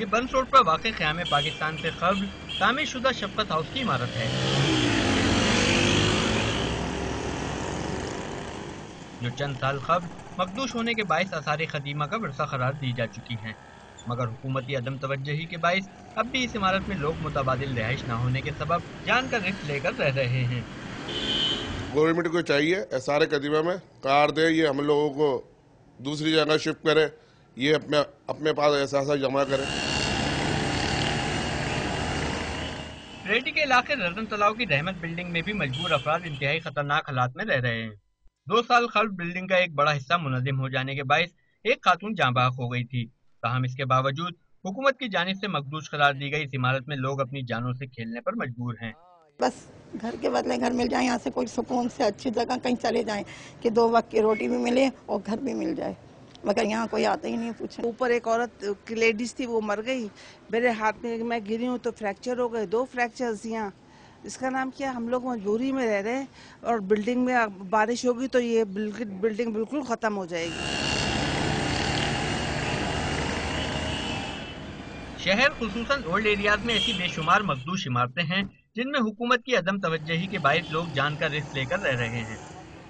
یہ buns road پر واقع خیام پاکستان سے قبل تعمیر شدہ شفقت ہاؤس کی عمارت ہے، جو چند سال قبل مخدوش ہونے کے باعث آثار قدیمہ کا ورثہ قرار دی جا چکی ہیں، مگر حکومتی عدم توجہی کے باعث اب بھی اس عمارت میں لوگ متبادل رہائش نہ ہونے کے سبب جان کا رسک لے کر رہ رہے ہیں۔ گورنمنٹ کو چاہیے آثار قدیمہ میں کار دے، یہ ہم لوگوں کو دوسری جگہ شفٹ کرے، یہ اپنے پاس احساسات جمع کرے۔ ریڈی کے علاقے رتن تلاؤ کی رحمت بلڈنگ میں بھی مجبور افراد انتہائی خطرناک حالات میں رہ رہے ہیں۔ 2 سال قبل بلڈنگ کا ایک بڑا حصہ منہدم ہو جانے کے باعث ایک خاتون جاں بحق ہو گئی تھی، تاہم اس کے باوجود حکومت کی جانب سے مخدوش قرار دی گئی اس عمارت میں لوگ اپنی جانوں سے کھیلنے پر مجبور ہیں۔ بس گھر کے بدلے گھر مل جائے، یہاں سے کوئی سکون سے اچھی جگہ کہیں چلے جائیں کہ 2 وقت کی روٹی بھی ملے اور گھر بھی مل جائے، مگر یہاں کوئی آتا ہی نہیں پوچھے۔ اوپر ایک عورت کی لیڈیز تھی، وہ مر گئی، میرے ہاتھ میں گری ہوں تو فریکچر ہو گئے، 2 فریکچرز یہاں۔ اس کا نام کیا، ہم لوگ مجبوری میں رہ رہے ہیں، اور بلڈنگ میں بارش ہوگی تو یہ بلڈنگ بالکل ختم ہو جائے گی۔ شہر خصوصاً اولڈ ایریاز میں ایسی بے شمار مخدوش عمارتیں ہیں جن میں حکومت کی عدم توجہی کے باعث لوگ جان کا رسک لے کر رہ رہے ہیں۔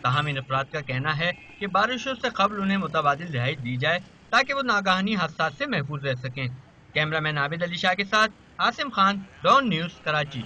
تاہم ان افراد کا کہنا ہے کہ بارشوں سے قبل انہیں متبادل رہائش دی جائے تاکہ وہ ناگہانی حادثات سے محفوظ رہ سکیں۔ کیمرہ مین عابد علی شاہ کے ساتھ عاصم خان، ڈان نیوز، کراچی۔